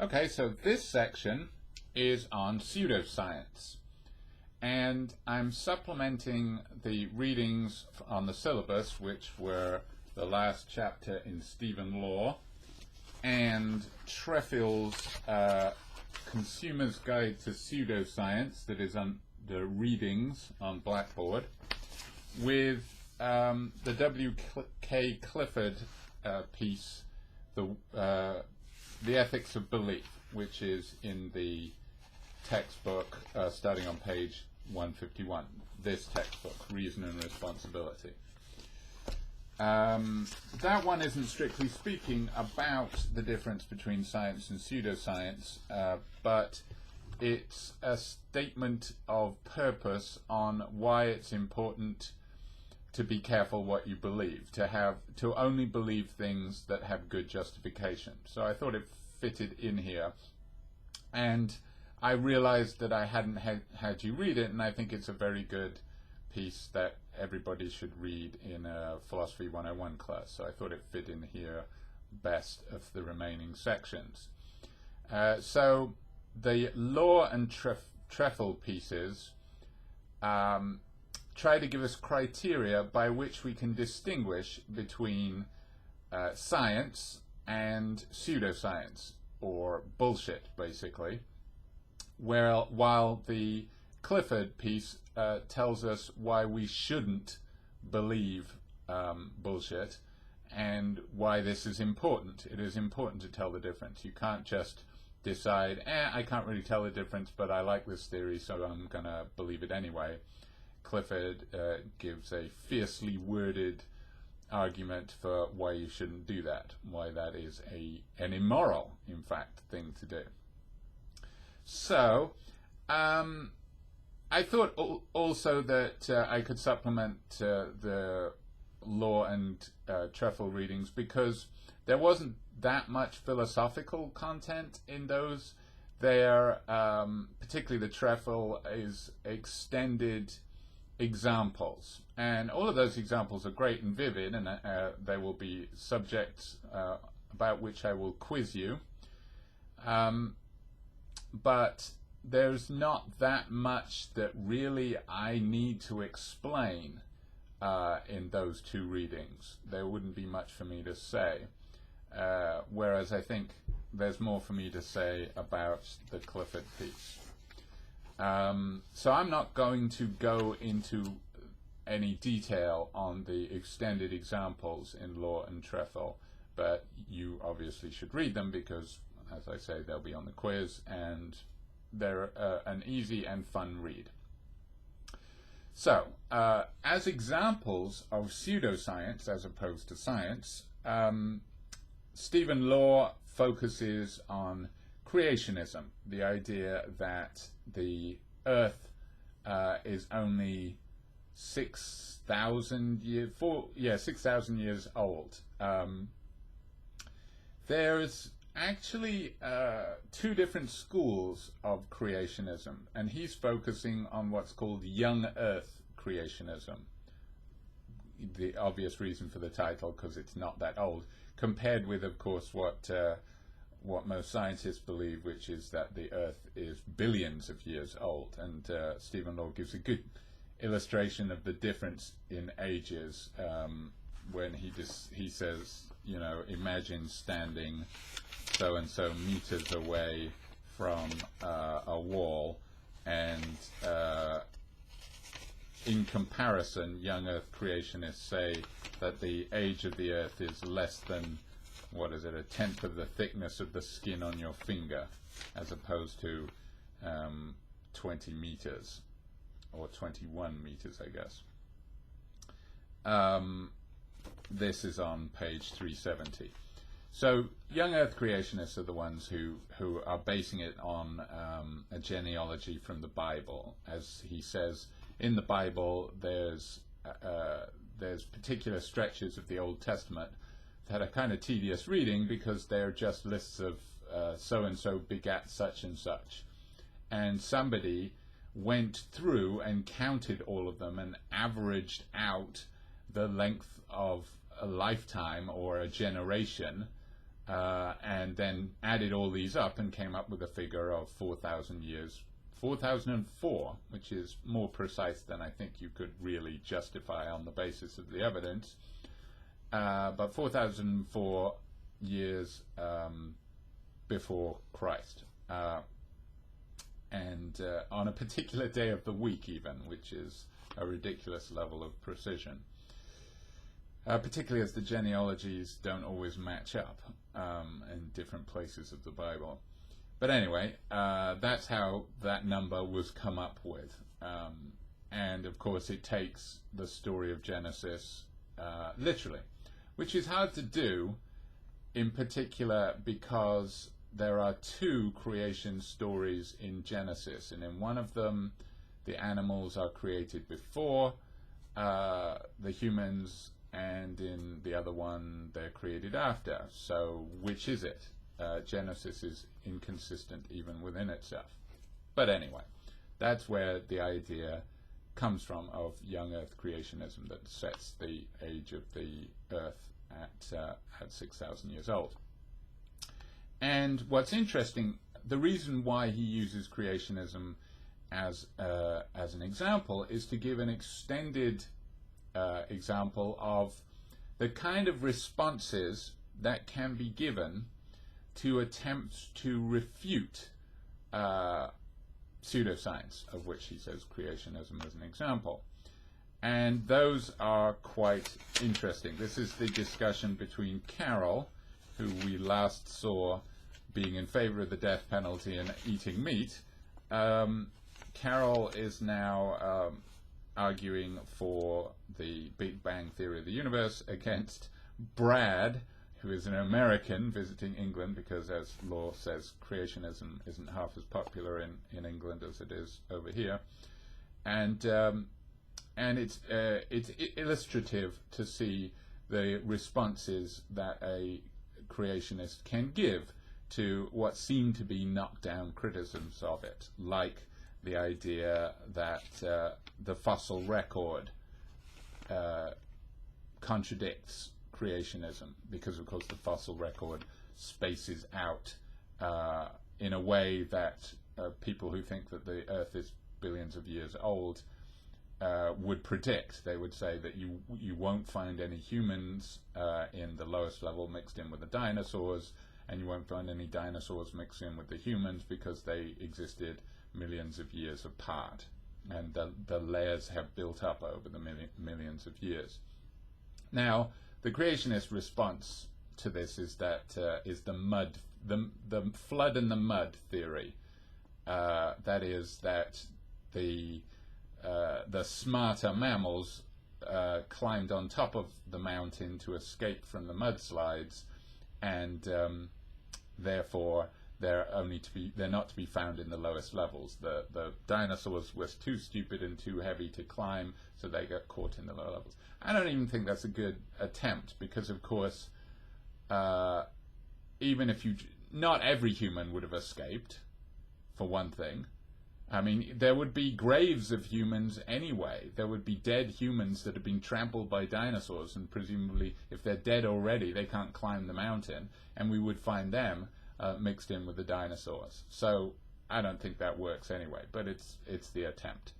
Okay, so this section is on pseudoscience, and I'm supplementing the readings on the syllabus, which were the last chapter in Stephen Law and Trefil's Consumer's Guide to Pseudoscience, that is on the readings on Blackboard, with the W.K. Clifford piece, the Ethics of Belief, which is in the textbook starting on page 151. This textbook, Reason and Responsibility. That one isn't strictly speaking about the difference between science and pseudoscience, but it's a statement of purpose on why it's important to be careful what you believe, to only believe things that have good justification. So I thought it fitted in here, and I realized that I hadn't had you read it, and I think it's a very good piece that everybody should read in a Philosophy 101 class, so I thought it fit in here best of the remaining sections. So the Law and Trefil pieces try to give us criteria by which we can distinguish between science and pseudoscience, or bullshit, basically, while the Clifford piece tells us why we shouldn't believe bullshit and why this is important. It is important to tell the difference. You can't just decide, I can't really tell the difference, but I like this theory, so I'm going to believe it anyway. Clifford gives a fiercely worded argument for why you shouldn't do that, why that is an immoral, in fact, thing to do. So, I thought also that I could supplement the Law and Trefil readings because there wasn't that much philosophical content in those. They're, particularly the Trefil, is extended examples, and all of those examples are great and vivid, and there will be subjects about which I will quiz you, but there's not that much that really I need to explain in those two readings. There wouldn't be much for me to say, whereas I think there's more for me to say about the Clifford piece. So I'm not going to go into any detail on the extended examples in Law and Trefil, but you obviously should read them because, as I say, they'll be on the quiz, and they're an easy and fun read. So, as examples of pseudoscience as opposed to science, Stephen Law focuses on creationism, the idea that the Earth is only 6,000 years old. There's actually two different schools of creationism, and he's focusing on what's called young Earth creationism. The obvious reason for the title, because it's not that old, compared with, of course, what most scientists believe, which is that the Earth is billions of years old. And Stephen Law gives a good illustration of the difference in ages when he says, imagine standing so and so meters away from a wall, and in comparison, young Earth creationists say that the age of the Earth is less than, a tenth of the thickness of the skin on your finger, as opposed to 20 meters, or 21 meters, I guess. This is on page 370. So young Earth creationists are the ones who are basing it on a genealogy from the Bible. As he says, in the Bible there's particular stretches of the Old Testament that are kind of tedious reading because they're just lists of so-and-so begat such and such. And somebody went through and counted all of them and averaged out the length of a lifetime or a generation and then added all these up and came up with a figure of 4,000 years, 4004, which is more precise than I think you could really justify on the basis of the evidence. But 4,004 years before Christ, and on a particular day of the week even, which is a ridiculous level of precision, particularly as the genealogies don't always match up in different places of the Bible. But anyway, that's how that number was come up with, and of course it takes the story of Genesis literally, which is hard to do, in particular because there are two creation stories in Genesis, and in one of them the animals are created before the humans, and in the other one they're created after. So which is it? Genesis is inconsistent even within itself. But anyway, that's where the idea comes from of young Earth creationism that sets the age of the Earth at 6,000 years old. And what's interesting, the reason why he uses creationism as an example is to give an extended example of the kind of responses that can be given to attempts to refute pseudoscience, of which he says creationism is an example. And those are quite interesting. This is the discussion between Carroll, who we last saw being in favor of the death penalty and eating meat. Carroll is now arguing for the Big Bang theory of the universe against Brad, who is an American visiting England, because, as Law says, creationism isn't half as popular in England as it is over here. And it's illustrative to see the responses that a creationist can give to what seem to be knockdown criticisms of it, like the idea that the fossil record contradicts creationism, because of course the fossil record spaces out in a way that people who think that the Earth is billions of years old would predict. They would say that you won't find any humans in the lowest level mixed in with the dinosaurs, and you won't find any dinosaurs mixed in with the humans because they existed millions of years apart, and the layers have built up over the millions of years. Now, the creationist response to this is that is the flood and the mud theory. That is that the smarter mammals climbed on top of the mountain to escape from the mudslides, and therefore they're not to be found in the lowest levels. The dinosaurs were too stupid and too heavy to climb, so they got caught in the lower levels. I don't even think that's a good attempt, because of course even if not every human would have escaped, for one thing. I mean, there would be graves of humans anyway. There would be dead humans that have been trampled by dinosaurs, and presumably if they're dead already they can't climb the mountain, and we would find them mixed in with the dinosaurs. So I don't think that works anyway, but it's the attempt.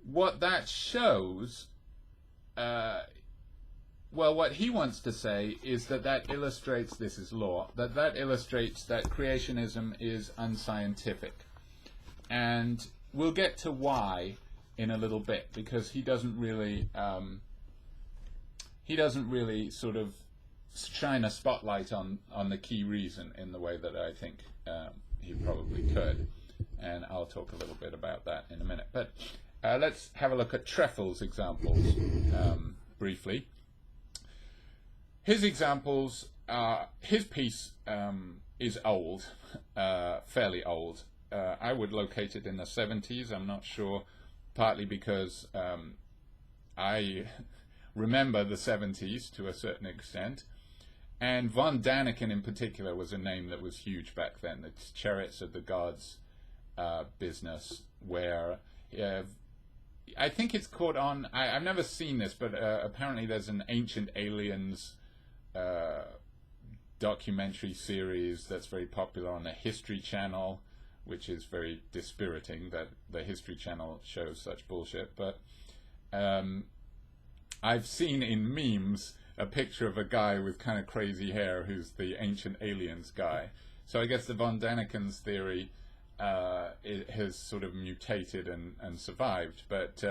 What that shows, well, what he wants to say is that illustrates, this is Law, that illustrates that creationism is unscientific. And we'll get to why in a little bit, because he doesn't really sort of shine a spotlight on the key reason in the way that I think he probably could. And I'll talk a little bit about that in a minute. But let's have a look at Trefil's examples briefly. His examples, his piece is old, fairly old. I would locate it in the 70s, I'm not sure, partly because I remember the 70s to a certain extent. And von Daniken in particular was a name that was huge back then. It's Chariots of the Gods business, where I think it's caught on. I've never seen this, but apparently there's an Ancient Aliens documentary series that's very popular on the History Channel, which is very dispiriting that the History Channel shows such bullshit. But I've seen in memes a picture of a guy with kind of crazy hair who's the Ancient Aliens guy. So I guess the von Daniken's theory it has sort of mutated and survived. But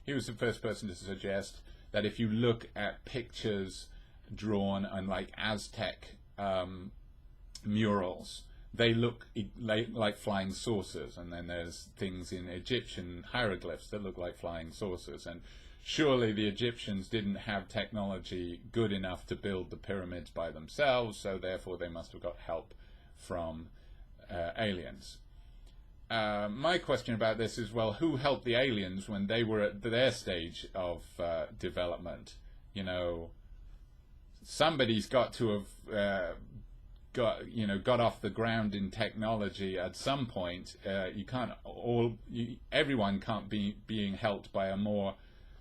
he was the first person to suggest that if you look at pictures drawn on like Aztec murals, they look like flying saucers, and then there's things in Egyptian hieroglyphs that look like flying saucers. And surely the Egyptians didn't have technology good enough to build the pyramids by themselves, so therefore they must have got help from aliens. My question about this is, well, who helped the aliens when they were at their stage of development? You know, somebody's got to have got off the ground in technology at some point. Everyone can't be being helped by a more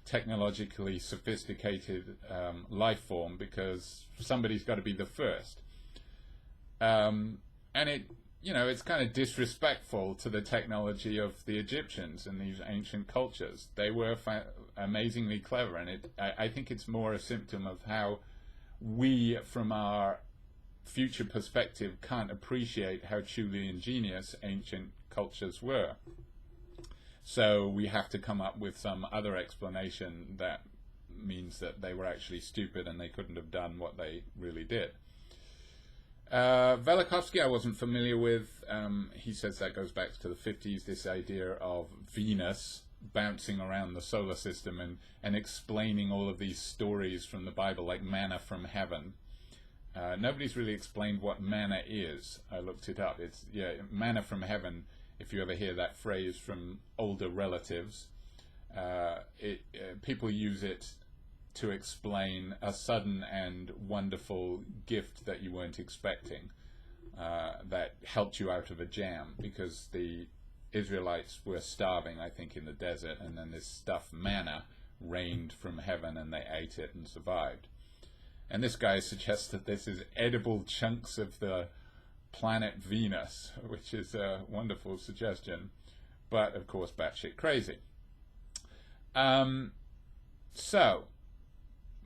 technologically sophisticated life form, because somebody's got to be the first. And it's kind of disrespectful to the technology of the Egyptians and these ancient cultures. They were amazingly clever, and I think it's more a symptom of how we, from our future perspective, can't appreciate how truly ingenious ancient cultures were. So we have to come up with some other explanation that means that they were actually stupid and they couldn't have done what they really did. Velikovsky I wasn't familiar with. He says that goes back to the 50s, this idea of Venus bouncing around the solar system and explaining all of these stories from the Bible, like manna from heaven. Nobody's really explained what manna is. I looked it up. It's manna from heaven. If you ever hear that phrase from older relatives, people use it to explain a sudden and wonderful gift that you weren't expecting, that helped you out of a jam, because the Israelites were starving, I think, in the desert, and then this stuff, manna, rained from heaven and they ate it and survived. And this guy suggests that this is edible chunks of the planet Venus, which is a wonderful suggestion, but of course batshit crazy.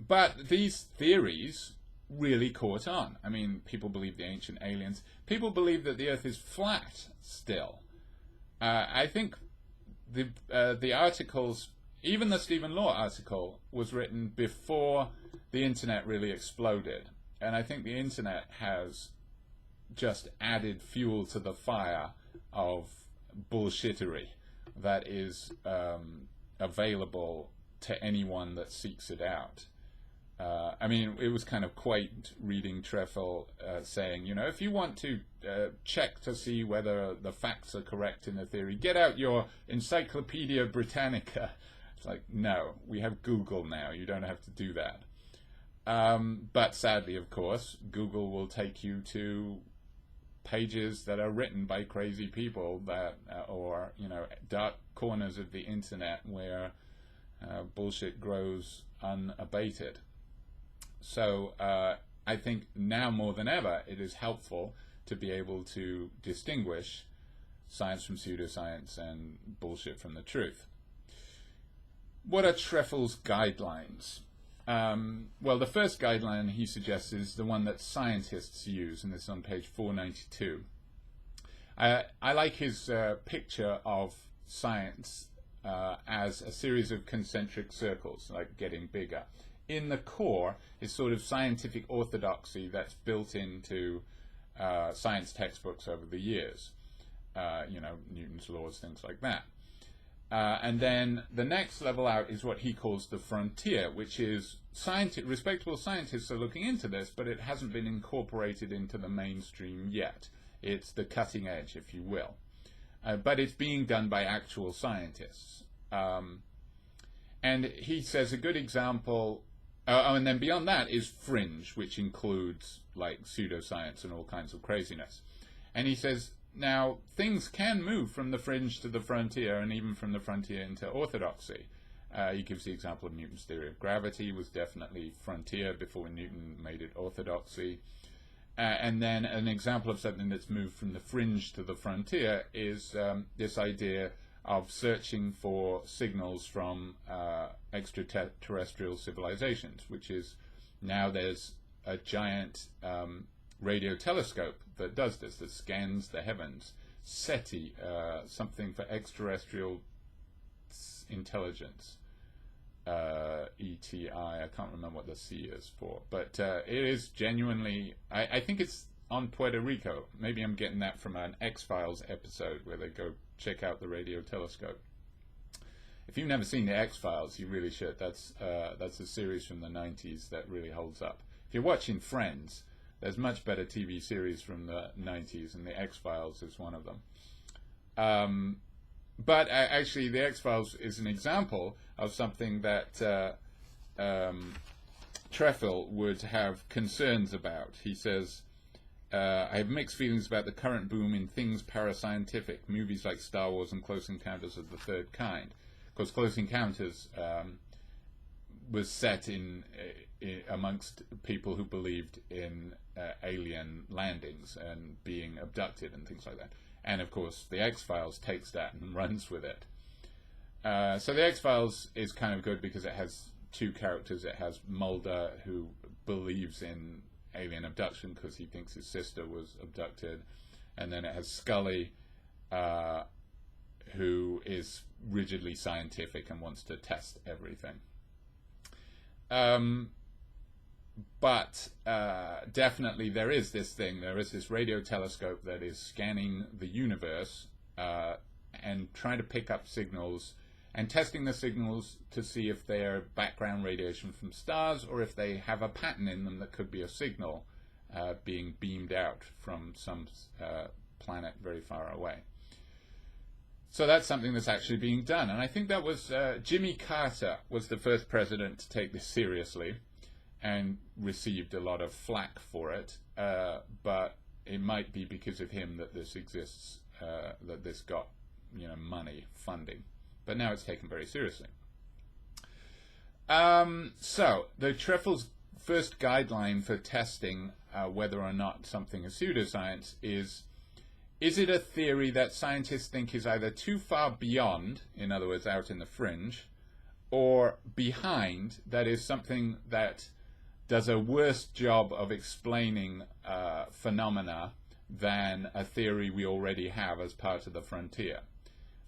But these theories really caught on. I mean, people believe the ancient aliens. People believe that the Earth is flat still. I think the articles, even the Stephen Law article, was written before the internet really exploded. And I think the internet has just added fuel to the fire of bullshittery that is available to anyone that seeks it out. I mean, it was kind of quaint reading Trefil saying, if you want to check to see whether the facts are correct in the theory, get out your Encyclopedia Britannica. It's like, no, we have Google now. You don't have to do that. But sadly, of course, Google will take you to pages that are written by crazy people that, or dark corners of the internet where bullshit grows unabated. So I think now more than ever it is helpful to be able to distinguish science from pseudoscience and bullshit from the truth. What are Trefil's guidelines? Well, the first guideline he suggests is the one that scientists use, and this is on page 492. I like his picture of science as a series of concentric circles, like getting bigger. In the core is sort of scientific orthodoxy that's built into science textbooks over the years. Newton's laws, things like that. And then the next level out is what he calls the frontier, which is respectable scientists are looking into this, but it hasn't been incorporated into the mainstream yet. It's the cutting edge, if you will. But it's being done by actual scientists. And he says a good example, and then beyond that is fringe, which includes like pseudoscience and all kinds of craziness. And he says Now, things can move from the fringe to the frontier, and even from the frontier into orthodoxy. He gives the example of Newton's theory of gravity was definitely frontier before Newton made it orthodoxy. And then an example of something that's moved from the fringe to the frontier is this idea of searching for signals from extraterrestrial civilizations, which is now there's a giant radio telescope that does this, that scans the heavens. SETI, something for extraterrestrial intelligence. ETI, I can't remember what the C is for, but it is genuinely, I think it's on Puerto Rico. Maybe I'm getting that from an X-Files episode where they go check out the radio telescope. If you've never seen the X-Files, you really should. That's a series from the 90s that really holds up. If you're watching Friends, there's much better TV series from the 90s, and the X-Files is one of them. But actually, the X-Files is an example of something that Trefil would have concerns about. He says, I have mixed feelings about the current boom in things parascientific, movies like Star Wars and Close Encounters of the Third Kind. Of course, Close Encounters was set in amongst people who believed in alien landings and being abducted and things like that. And of course, the X-Files takes that and runs with it. So the X-Files is kind of good because it has two characters. It has Mulder, who believes in alien abduction because he thinks his sister was abducted. And then it has Scully, who is rigidly scientific and wants to test everything. But definitely there is this thing, there is this radio telescope that is scanning the universe and trying to pick up signals and testing the signals to see if they are background radiation from stars or if they have a pattern in them that could be a signal being beamed out from some planet very far away. So that's something that's actually being done. And I think that was Jimmy Carter was the first president to take this seriously and received a lot of flack for it, but it might be because of him that this exists, that this got, money, funding. But now it's taken very seriously. So the Trefil's first guideline for testing whether or not something is pseudoscience is it a theory that scientists think is either too far beyond, in other words, out in the fringe, or behind, that is something that does a worse job of explaining phenomena than a theory we already have as part of the frontier.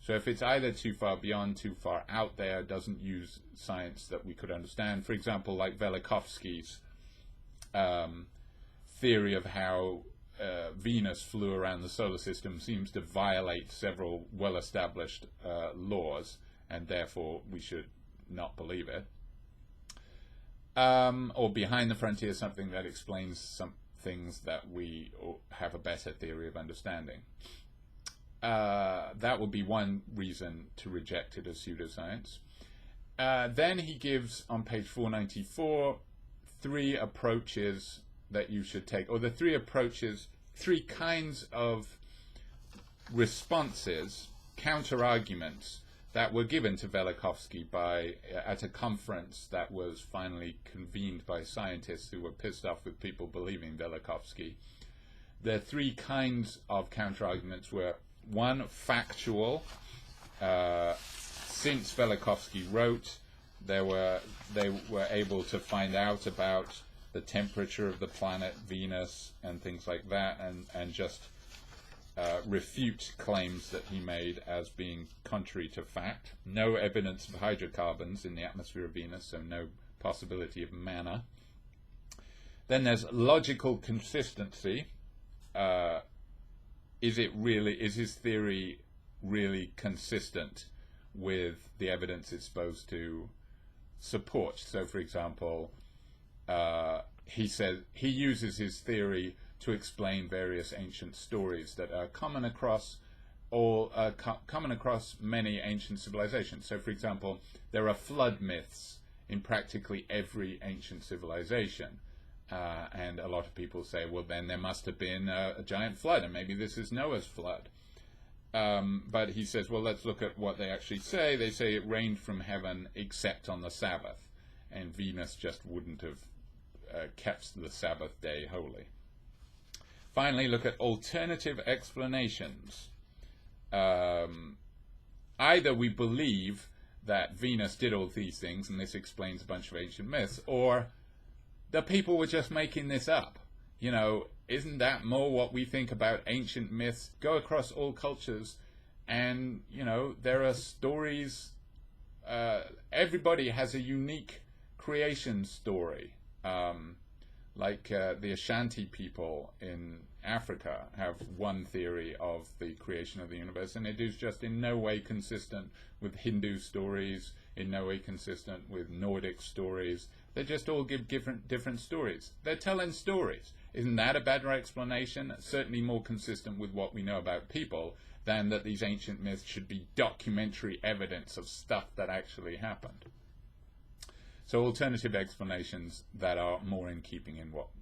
So if it's either too far beyond, too far out there, doesn't use science that we could understand, for example, like Velikovsky's theory of how Venus flew around the solar system seems to violate several well-established laws, and therefore we should not believe it. Or behind the frontier, something that explains some things that we have a better theory of understanding. That would be one reason to reject it as pseudoscience. Then he gives, on page 494, three approaches that you should take, or the three kinds of responses, counter-arguments, that were given to Velikovsky at a conference that was finally convened by scientists who were pissed off with people believing Velikovsky. The three kinds of counter-arguments were, one, factual. Since Velikovsky wrote, they were able to find out about the temperature of the planet Venus and things like that, and just refute claims that he made as being contrary to fact. No evidence of hydrocarbons in the atmosphere of Venus, so no possibility of manna. Then there's logical consistency. Is his theory really consistent with the evidence it's supposed to support? So, for example, he says he uses his theory to explain various ancient stories that are common across many ancient civilizations. So, for example, there are flood myths in practically every ancient civilization. And a lot of people say, well, then there must have been a giant flood, and maybe this is Noah's flood. But he says, well, let's look at what they actually say. They say it rained from heaven except on the Sabbath, and Venus just wouldn't have kept the Sabbath day holy. Finally, look at alternative explanations. Either we believe that Venus did all these things, and this explains a bunch of ancient myths, or the people were just making this up. You know, isn't that more what we think about ancient myths? Go across all cultures, and, you know, there are stories. Everybody has a unique creation story. Like the Ashanti people in Africa have one theory of the creation of the universe, and it is just in no way consistent with Hindu stories, in no way consistent with Nordic stories. They just all give different stories. They're telling stories. Isn't that a better explanation? Certainly more consistent with what we know about people than that these ancient myths should be documentary evidence of stuff that actually happened. So alternative explanations that are more in keeping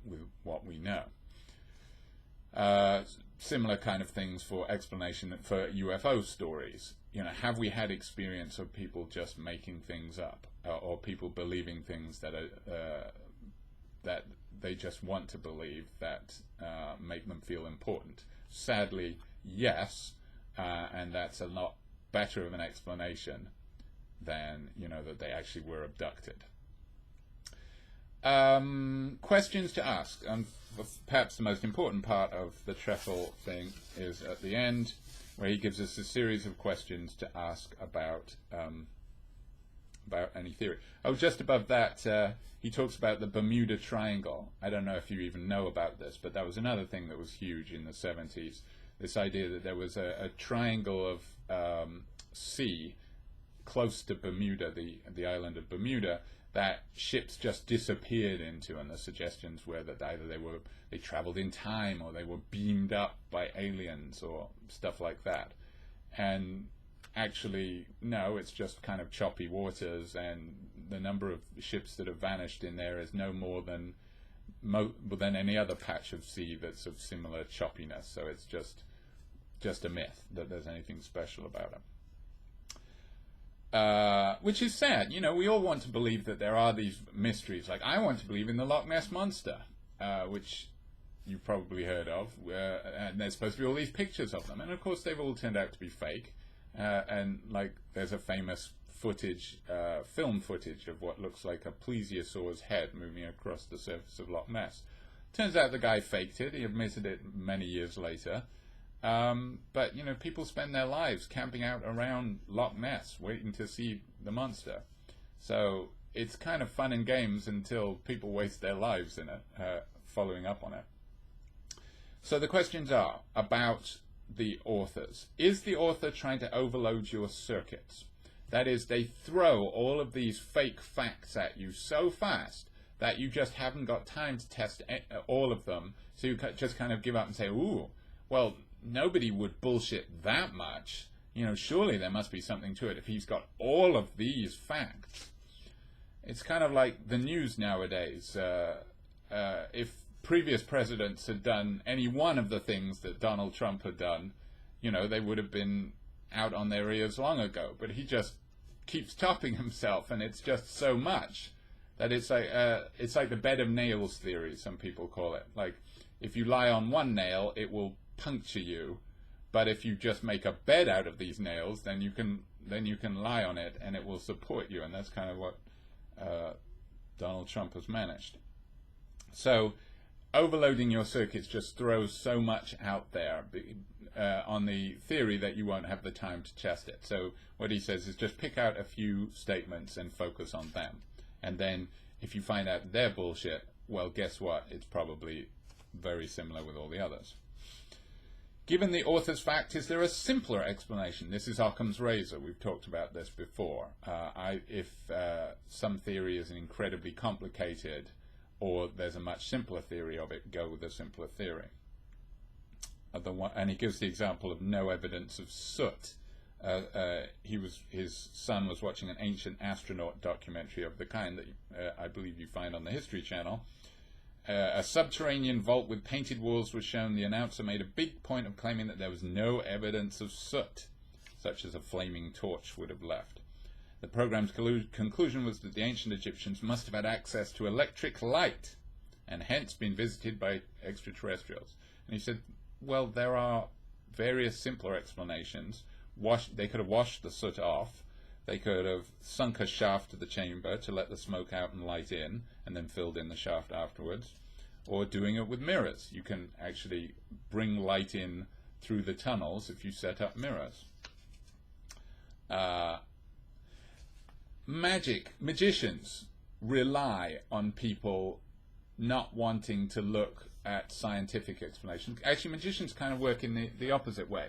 with what we know. Similar kind of things for explanation for UFO stories. You know, have we had experience of people just making things up, or people believing things that are that they just want to believe that make them feel important? Sadly, yes, and that's a lot better of an explanation than, you know, that they actually were abducted. Questions to ask, and perhaps the most important part of the Trefil thing is at the end, where he gives us a series of questions to ask about any theory. Oh, just above that, he talks about the Bermuda Triangle. I don't know if you even know about this, but that was another thing that was huge in the 70s. This idea that there was a triangle of sea close to Bermuda, the island of Bermuda, that ships just disappeared into, and the suggestions were that either they traveled in time, or they were beamed up by aliens or stuff like that. And actually, no, it's just kind of choppy waters, and the number of ships that have vanished in there is no more than any other patch of sea that's of similar choppiness. So it's just a myth that there's anything special about it. Which is sad. You know, we all want to believe that there are these mysteries. Like, I want to believe in the Loch Ness Monster, which you've probably heard of, and there's supposed to be all these pictures of them, and of course they've all turned out to be fake. And like, there's a famous film footage of what looks like a plesiosaur's head moving across the surface of Loch Ness. Turns out the guy faked it. He admitted it many years later. But, you know, people spend their lives camping out around Loch Ness waiting to see the monster. So it's kind of fun and games until people waste their lives in it, following up on it. So the questions are about the authors. Is the author trying to overload your circuits? That is, they throw all of these fake facts at you so fast that you just haven't got time to test all of them. So you just kind of give up and say, ooh, well, nobody would bullshit that much. You know, surely there must be something to it if he's got all of these facts. It's kind of like the news nowadays. If previous presidents had done any one of the things that Donald Trump had done, you know, they would have been out on their ears long ago. But he just keeps topping himself, and it's just so much that it's like the bed of nails theory, some people call it. Like, if you lie on one nail, it will puncture you, but if you just make a bed out of these nails, then you can lie on it and it will support you. And that's kind of what Donald Trump has managed. So overloading your circuits just throws so much out there on the theory that you won't have the time to test it. So what he says is just pick out a few statements and focus on them, and then if you find out they're bullshit, well, guess what, it's probably very similar with all the others. Given the author's fact, is there a simpler explanation? This is Occam's razor. We've talked about this before. If some theory is incredibly complicated, or there's a much simpler theory of it, go with a simpler theory. And he gives the example of no evidence of soot. His son was watching an ancient astronaut documentary of the kind that I believe you find on the History Channel. A subterranean vault with painted walls was shown. The announcer made a big point of claiming that there was no evidence of soot, such as a flaming torch would have left. The program's conclusion was that the ancient Egyptians must have had access to electric light and hence been visited by extraterrestrials. And he said, well, there are various simpler explanations. They could have washed the soot off. They could have sunk a shaft to the chamber to let the smoke out and light in, and then filled in the shaft afterwards. Or doing it with mirrors. You can actually bring light in through the tunnels if you set up mirrors. Magicians rely on people not wanting to look at scientific explanations. Actually, magicians kind of work in the opposite way.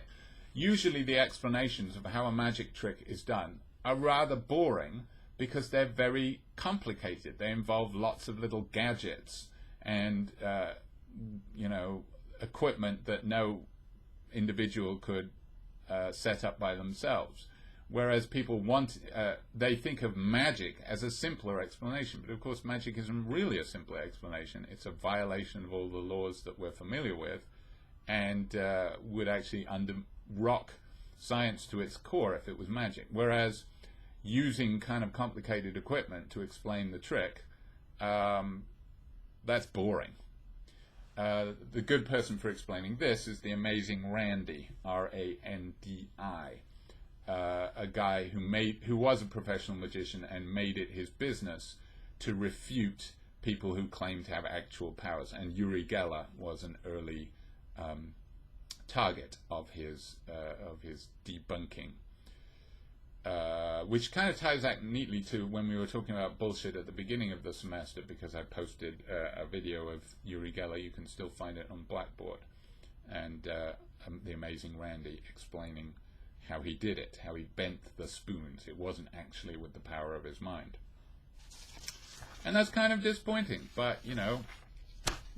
Usually the explanations of how a magic trick is done are rather boring because they're very complicated. They involve lots of little gadgets and equipment that no individual could set up by themselves. Whereas people they think of magic as a simpler explanation. But of course magic isn't really a simpler explanation. It's a violation of all the laws that we're familiar with, and would actually rock science to its core if it was magic. Whereas using kind of complicated equipment to explain the trick, that's boring. The good person for explaining this is the amazing Randy, R-A-N-D-I. A guy who was a professional magician and made it his business to refute people who claimed to have actual powers. And Uri Geller was an early target of his debunking, which kind of ties that neatly to when we were talking about bullshit at the beginning of the semester, because I posted a video of Uri Geller. You can still find it on Blackboard, and the amazing Randy explaining how he did it, how he bent the spoons. It wasn't actually with the power of his mind. And that's kind of disappointing, but,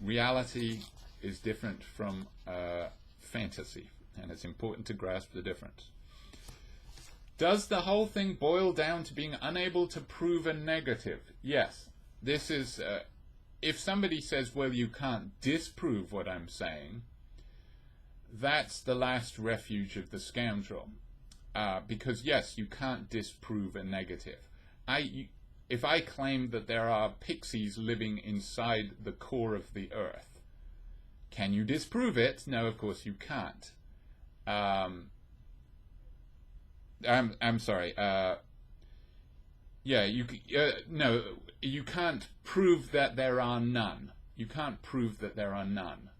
reality is different from fantasy, and it's important to grasp the difference. Does the whole thing boil down to being unable to prove a negative? Yes. This is, if somebody says, well, you can't disprove what I'm saying, that's the last refuge of the scoundrel. Because, yes, you can't disprove a negative. If I claim that there are pixies living inside the core of the Earth, can you disprove it? No, of course you can't. I'm sorry. No, you can't prove that there are none. You can't prove that there are none.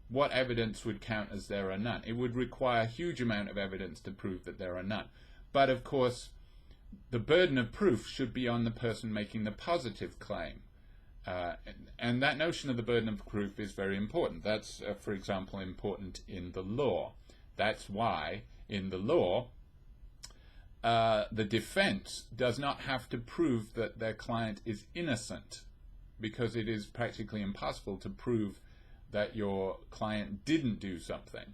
What evidence would count as there are none? It would require a huge amount of evidence to prove that there are none. But of course, the burden of proof should be on the person making the positive claim. And that notion of the burden of proof is very important. That's, for example, important in the law. That's why, in the law, the defense does not have to prove that their client is innocent, because it is practically impossible to prove that your client didn't do something.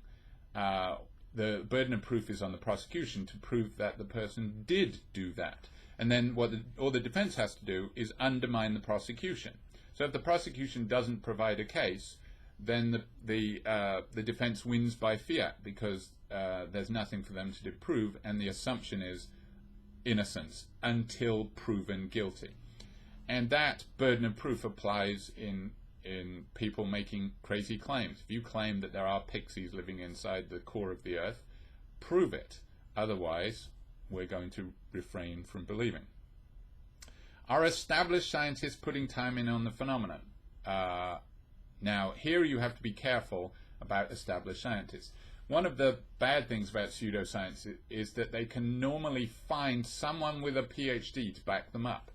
The burden of proof is on the prosecution to prove that the person did do that. And then what all the defense has to do is undermine the prosecution. So if the prosecution doesn't provide a case, then the defense wins by fiat, because there's nothing for them to prove, and the assumption is innocence until proven guilty. And that burden of proof applies in people making crazy claims. If you claim that there are pixies living inside the core of the Earth, prove it. Otherwise, we're going to refrain from believing. Are established scientists putting time in on the phenomenon? Now, here you have to be careful about established scientists. One of the bad things about pseudoscience is that they can normally find someone with a PhD to back them up.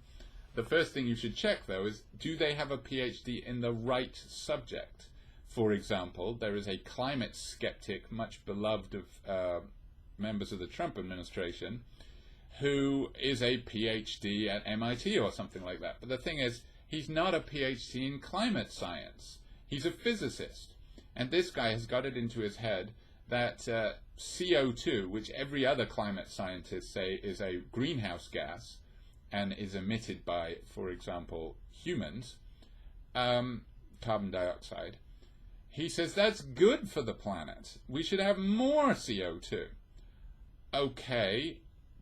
The first thing you should check, though, is do they have a PhD in the right subject? For example, there is a climate skeptic, much beloved of members of the Trump administration, who is a PhD at MIT or something like that. But the thing is, he's not a PhD in climate science. He's a physicist. And this guy has got it into his head that CO2, which every other climate scientist say is a greenhouse gas, and is emitted by, for example, humans, carbon dioxide. He says that's good for the planet. We should have more CO2. Okay,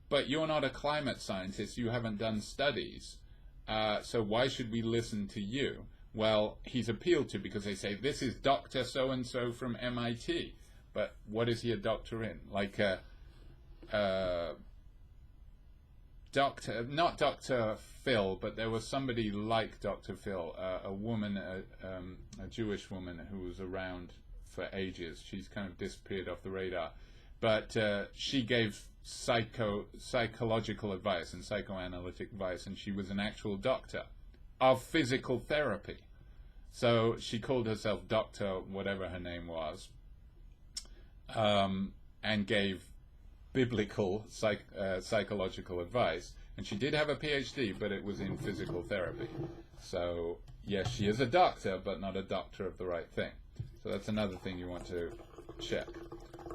but you're not a climate scientist. You haven't done studies. So why should we listen to you? Well, he's appealed to because they say, this is Dr. So-and-so from MIT. But what is he a doctor in? Like a doctor, not Dr. Phil, but there was somebody like Dr. Phil, a woman, a Jewish woman who was around for ages. She's kind of disappeared off the radar. But she gave psychological advice and psychoanalytic advice, and she was an actual doctor of physical therapy. So she called herself Dr. whatever her name was, and gave biblical psychological advice. And she did have a PhD, but it was in physical therapy. So yes, she is a doctor, but not a doctor of the right thing. So that's another thing you want to check.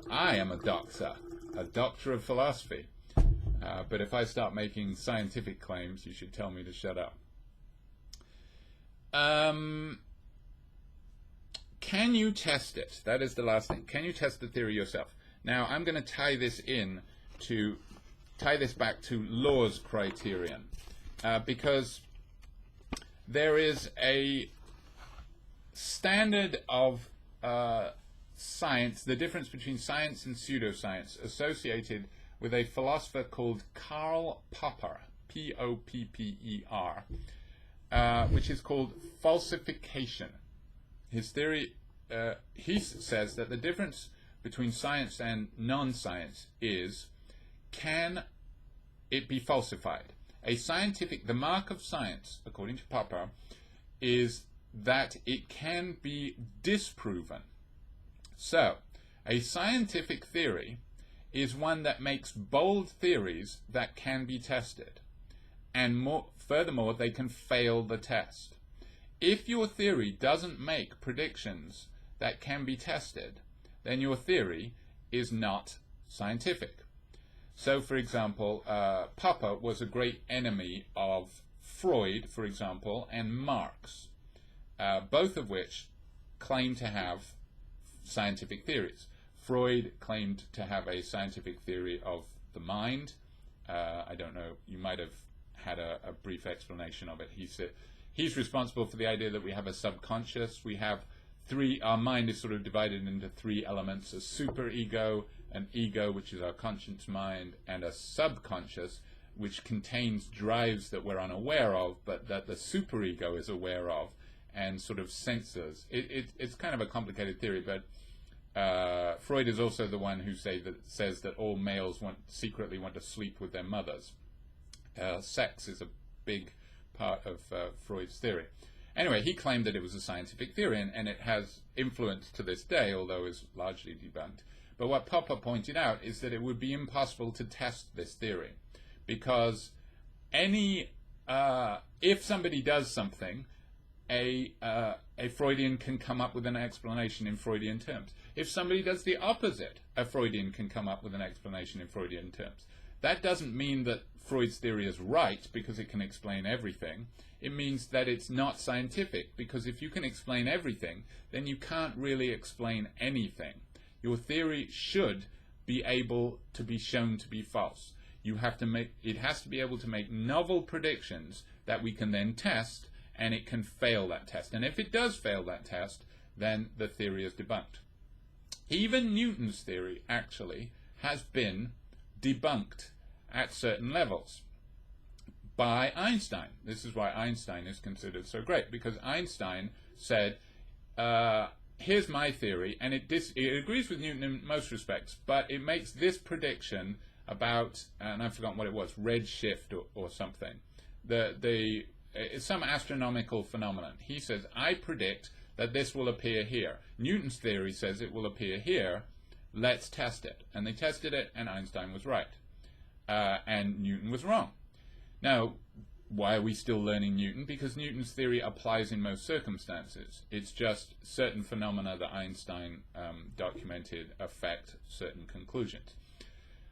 I am a doctor of philosophy. But if I start making scientific claims, you should tell me to shut up. Can you test it? That is the last thing. Can you test the theory yourself? Now, I'm going to tie this back to Law's criterion, because there is a standard of science, the difference between science and pseudoscience, associated with a philosopher called Karl Popper, Popper, which is called falsification. His theory, he says that the difference between science and non-science is, can it be falsified? The mark of science, according to Popper, is that it can be disproven. So, a scientific theory is one that makes bold theories that can be tested. And furthermore, they can fail the test. If your theory doesn't make predictions that can be tested, then your theory is not scientific. So, for example, Popper was a great enemy of Freud, for example, and Marx, both of which claim to have scientific theories. Freud claimed to have a scientific theory of the mind. I don't know, you might have had a brief explanation of it. He said he's responsible for the idea that we have a subconscious. We have our mind is sort of divided into three elements: a superego, an ego, which is our conscious mind, and a subconscious, which contains drives that we're unaware of, but that the superego is aware of, and sort of senses. It's kind of a complicated theory, but Freud is also the one who says that all males secretly want to sleep with their mothers. Sex is a big part of Freud's theory. Anyway, he claimed that it was a scientific theory, and it has influence to this day, although is largely debunked. But what Popper pointed out is that it would be impossible to test this theory, because if somebody does something, a Freudian can come up with an explanation in Freudian terms. If somebody does the opposite, a Freudian can come up with an explanation in Freudian terms. That doesn't mean that Freud's theory is right because it can explain everything. It means that it's not scientific, because if you can explain everything, then you can't really explain anything. Your theory should be able to be shown to be false. It has to be able to make novel predictions that we can then test, and it can fail that test. And if it does fail that test, then the theory is debunked. Even Newton's theory, actually, has been debunked at certain levels by Einstein. This is why Einstein is considered so great, because Einstein said, here's my theory, and it agrees with Newton in most respects, but it makes this prediction about, and I've forgotten what it was, redshift or something. It's some astronomical phenomenon. He says, I predict that this will appear here. Newton's theory says it will appear here. Let's test it. And they tested it, and Einstein was right. And Newton was wrong. Now, why are we still learning Newton? Because Newton's theory applies in most circumstances. It's just certain phenomena that Einstein documented affect certain conclusions.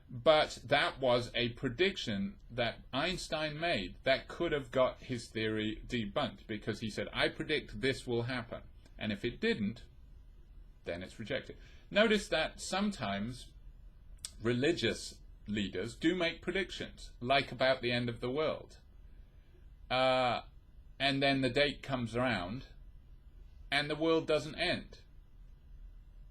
But that was a prediction that Einstein made that could have got his theory debunked, because he said, I predict this will happen. And if it didn't, then it's rejected. Notice that sometimes religious leaders do make predictions, like about the end of the world. And then the date comes around, and the world doesn't end.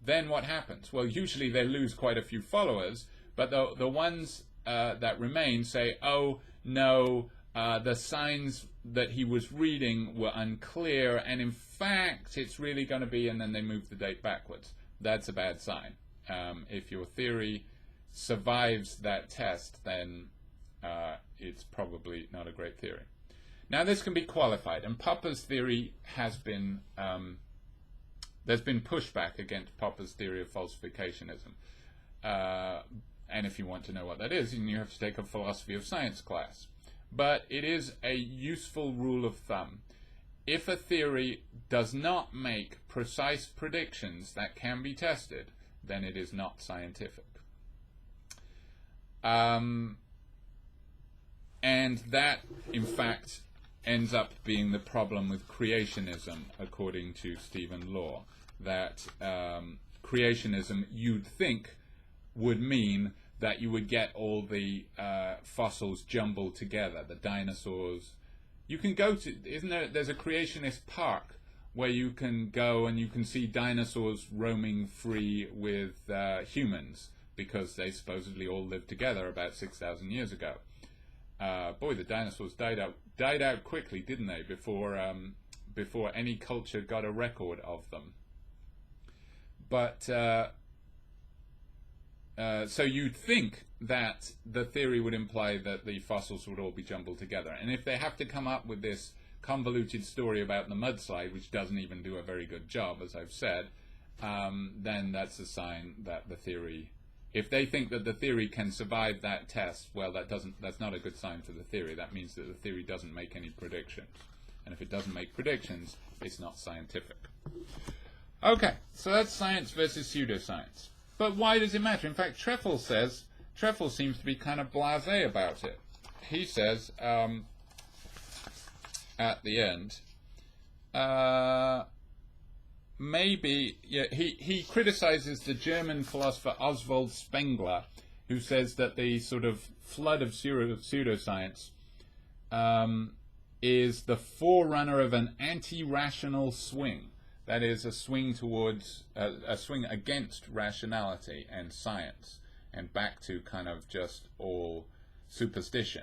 Then what happens? Well, usually they lose quite a few followers, but the ones that remain say, oh, no, the signs that he was reading were unclear, and in fact, it's really going to be, and then they move the date backwards. That's a bad sign. If your theory survives that test, then it's probably not a great theory. Now, this can be qualified, and Popper's theory has been, there's been pushback against Popper's theory of falsificationism. And if you want to know what that is, then you have to take a philosophy of science class. But it is a useful rule of thumb. If a theory does not make precise predictions that can be tested, then it is not scientific. And that, in fact, ends up being the problem with creationism, according to Stephen Law. That creationism, you'd think, would mean that you would get all the fossils jumbled together, the dinosaurs. You can go to, there's a creationist park where you can go and you can see dinosaurs roaming free with humans, because they supposedly all lived together about 6,000 years ago. Boy, the dinosaurs died out quickly, didn't they, before any culture got a record of them. But so you'd think that the theory would imply that the fossils would all be jumbled together. And if they have to come up with this convoluted story about the mudslide, which doesn't even do a very good job, as I've said, then that's a sign that the theory, if they think that the theory can survive that test, well, that's not a good sign for the theory. That means that the theory doesn't make any predictions. And if it doesn't make predictions, it's not scientific. Okay, so that's science versus pseudoscience. But why does it matter? In fact, Trefil seems to be kind of blasé about it. He says, at the end, maybe, yeah, he criticizes the German philosopher Oswald Spengler, who says that the sort of flood of pseudoscience is the forerunner of an anti-rational swing. That is, a swing towards, a swing against rationality and science, and back to kind of just all superstition.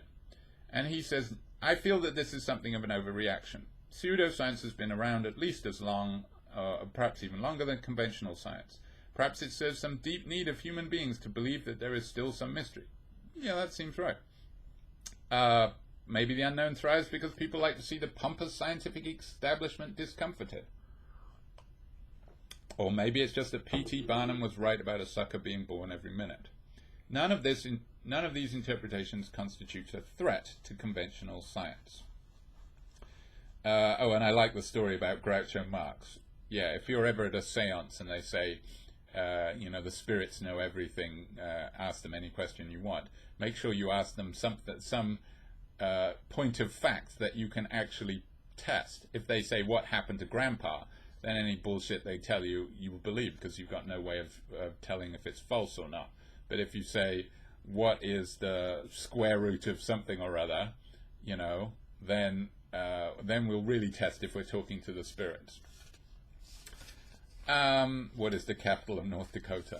And he says, I feel that this is something of an overreaction. Pseudoscience has been around at least as long, perhaps even longer than conventional science. Perhaps it serves some deep need of human beings to believe that there is still some mystery. Yeah, that seems right. Maybe the unknown thrives because people like to see the pompous scientific establishment discomforted. Or maybe it's just that P.T. Barnum was right about a sucker being born every minute. None of these interpretations constitutes a threat to conventional science. Oh, and I like the story about Groucho Marx. Yeah, if you're ever at a seance and they say, the spirits know everything, ask them any question you want, make sure you ask them some point of fact that you can actually test. If they say, what happened to Grandpa? Then any bullshit they tell you, you will believe, because you've got no way of telling if it's false or not. But if you say, what is the square root of something or other, then we'll really test if we're talking to the spirits. What is the capital of North Dakota?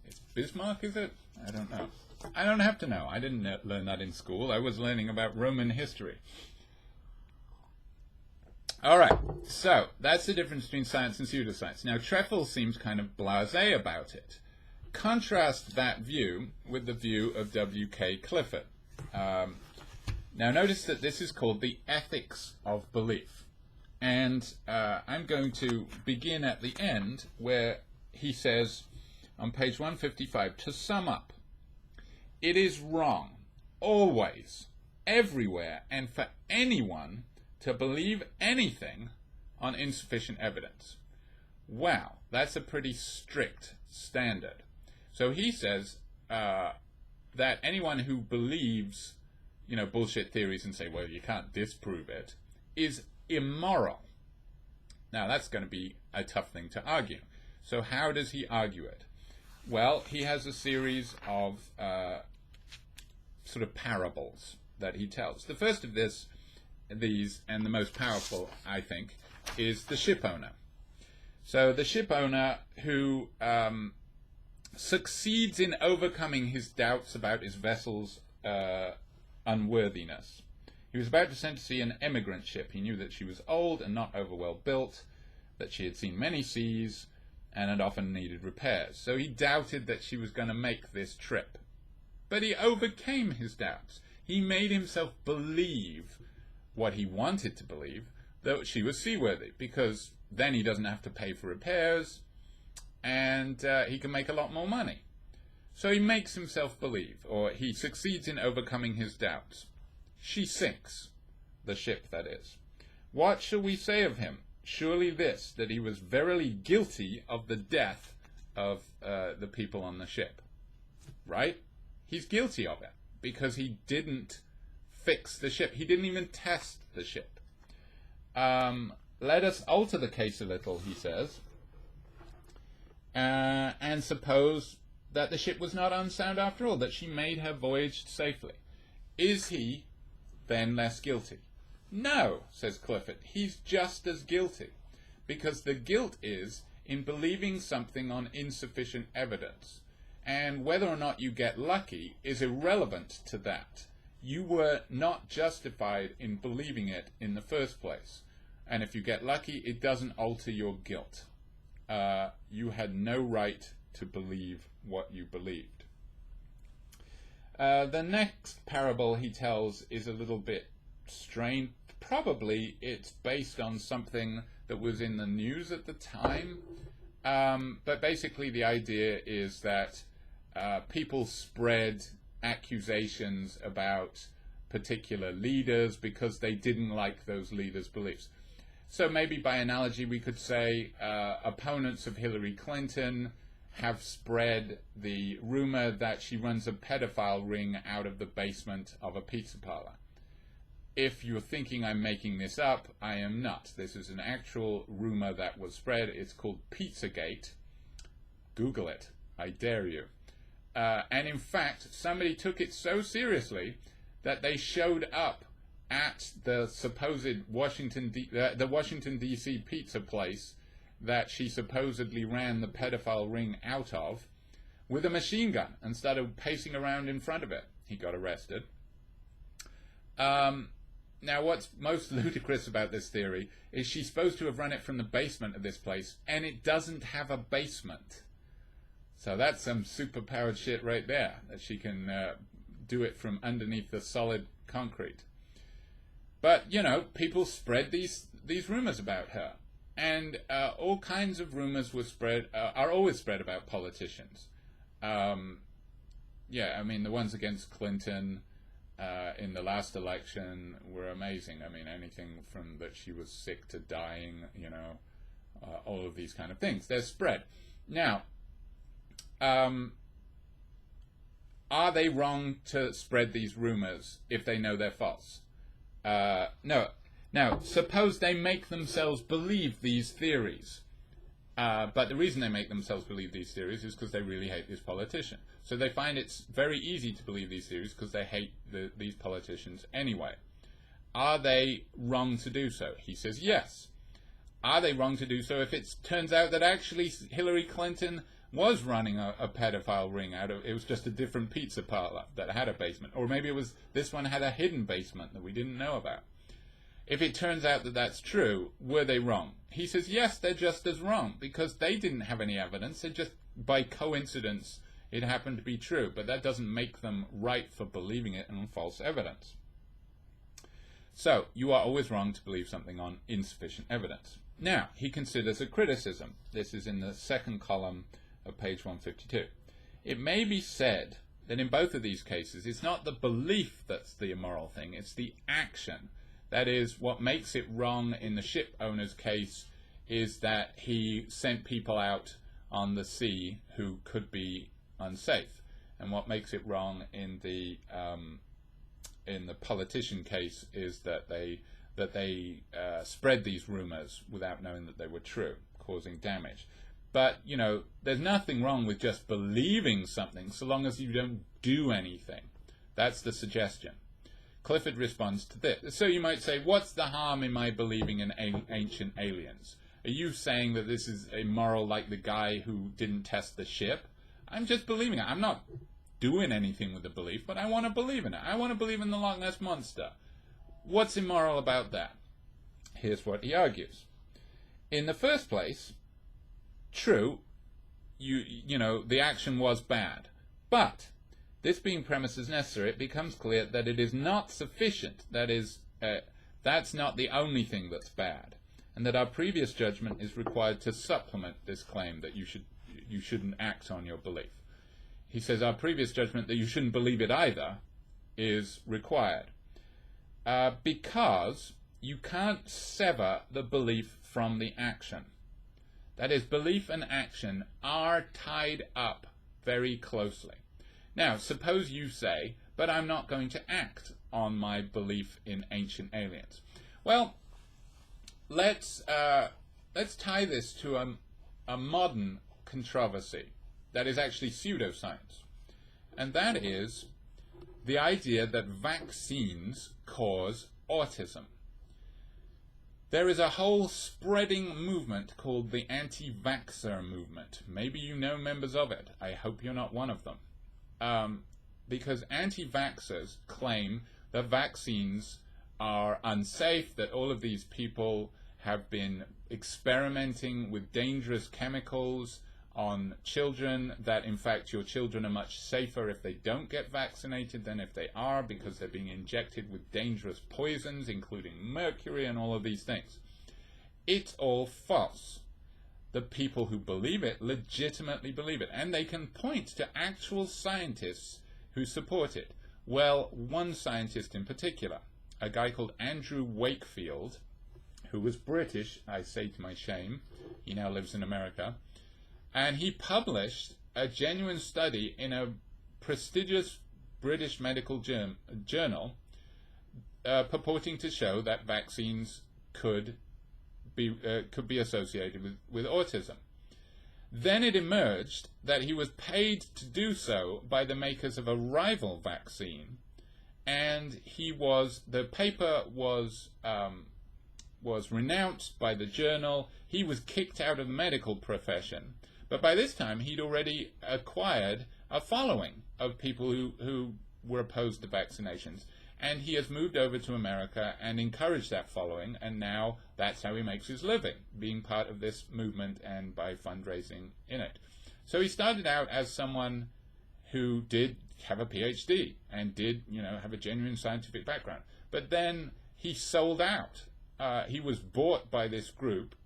It's Bismarck, is it? I don't know. I don't have to know. I didn't learn that in school. I was learning about Roman history. All right, so that's the difference between science and pseudoscience. Now, Trefil seems kind of blasé about it. Contrast that view with the view of W.K. Clifford. Now, notice that this is called the ethics of belief. And I'm going to begin at the end where he says on page 155, to sum up, it is wrong, always, everywhere, and for anyone to believe anything on insufficient evidence. Wow, that's a pretty strict standard. So he says, that anyone who believes, bullshit theories and say, well, you can't disprove it, is immoral. Now, that's going to be a tough thing to argue. So how does he argue it? Well, he has a series of sort of parables that he tells. The first of these, and the most powerful, I think, is the ship owner. So the ship owner who succeeds in overcoming his doubts about his vessel's unworthiness. He was about to send to sea an emigrant ship. He knew that she was old and not over well built, that she had seen many seas, and had often needed repairs. So he doubted that she was going to make this trip. But he overcame his doubts. He made himself believe what he wanted to believe, that she was seaworthy, because then he doesn't have to pay for repairs, and he can make a lot more money. So he makes himself believe, or he succeeds in overcoming his doubts. She sinks, the ship that is. What shall we say of him? Surely this, that he was verily guilty of the death of the people on the ship. Right? He's guilty of it, because he didn't fix the ship. He didn't even test the ship. Let us alter the case a little, he says, and suppose that the ship was not unsound after all, that she made her voyage safely. Is he then less guilty? No, says Clifford, he's just as guilty, because the guilt is in believing something on insufficient evidence, and whether or not you get lucky is irrelevant to that. You were not justified in believing it in the first place, and if you get lucky, it doesn't alter your guilt. You had no right to believe what you believed. The next parable he tells is a little bit strange. Probably it's based on something that was in the news at the time, but basically the idea is that people spread accusations about particular leaders because they didn't like those leaders' beliefs. So maybe by analogy we could say opponents of Hillary Clinton have spread the rumor that she runs a pedophile ring out of the basement of a pizza parlor. If you're thinking I'm making this up, I am not. This is an actual rumor that was spread. It's called Pizzagate. Google it. I dare you. And in fact, somebody took it so seriously that they showed up at the supposed the Washington D.C. pizza place that she supposedly ran the pedophile ring out of with a machine gun and started pacing around in front of it. He got arrested. Now, what's most ludicrous about this theory is she's supposed to have run it from the basement of this place, and it doesn't have a basement. So that's some super-powered shit right there, that she can do it from underneath the solid concrete. But, people spread these rumors about her. And all kinds of rumors are always spread about politicians. The ones against Clinton in the last election were amazing. Anything from that she was sick to dying, all of these kind of things. They're spread. Now, are they wrong to spread these rumors if they know they're false? No. Now, suppose they make themselves believe these theories. But the reason they make themselves believe these theories is because they really hate this politician. So they find it's very easy to believe these theories because they hate these politicians anyway. Are they wrong to do so? He says yes. Are they wrong to do so if it turns out that actually Hillary Clinton was running a pedophile ring out of, it was just a different pizza parlor that had a basement, or maybe this one had a hidden basement that we didn't know about? If it turns out that that's true, were they wrong? He says yes, they're just as wrong, because they didn't have any evidence. They just, by coincidence, it happened to be true, but that doesn't make them right for believing it on false evidence. So, you are always wrong to believe something on insufficient evidence. Now, he considers a criticism. This is in the second column of page 152. It may be said that in both of these cases, it's not the belief that's the immoral thing, it's the action. That is, what makes it wrong in the ship owner's case is that he sent people out on the sea who could be unsafe. And what makes it wrong in the politician case is that they spread these rumors without knowing that they were true, causing damage. But, you know, there's nothing wrong with just believing something so long as you don't do anything. That's the suggestion. Clifford responds to this. So you might say, what's the harm in my believing in ancient aliens? Are you saying that this is immoral like the guy who didn't test the ship? I'm just believing it. I'm not doing anything with the belief, but I want to believe in it. I want to believe in the Loch Ness Monster. What's immoral about that? Here's what he argues. In the first place, true, you know, the action was bad. But this being premised as necessary, it becomes clear that it is not sufficient. That is, that's not the only thing that's bad, and that our previous judgment is required to supplement this claim that you shouldn't act on your belief. He says our previous judgment that you shouldn't believe it either is required because you can't sever the belief from the action. That is, belief and action are tied up very closely. Now, suppose you say, but I'm not going to act on my belief in ancient aliens. Well, let's tie this to a modern controversy that is actually pseudoscience. And that is the idea that vaccines cause autism. There is a whole spreading movement called the anti-vaxxer movement. Maybe you know members of it. I hope you're not one of them. Because anti-vaxxers claim that vaccines are unsafe, that all of these people have been experimenting with dangerous chemicals on children, that in fact your children are much safer if they don't get vaccinated than if they are, because they're being injected with dangerous poisons, including mercury and all of these things. It's all false. The people who believe it legitimately believe it, and they can point to actual scientists who support it. Well, one scientist in particular, a guy called Andrew Wakefield, who was British, I say to my shame, he now lives in America, and he published a genuine study in a prestigious British medical journal purporting to show that vaccines could be associated with autism. Then it emerged that he was paid to do so by the makers of a rival vaccine, and the paper was renounced by the journal. He was kicked out of the medical profession. But by this time, he'd already acquired a following of people who were opposed to vaccinations. And he has moved over to America and encouraged that following, and now that's how he makes his living, being part of this movement and by fundraising in it. So he started out as someone who did have a PhD and did, have a genuine scientific background. But then he sold out. He was bought by this group,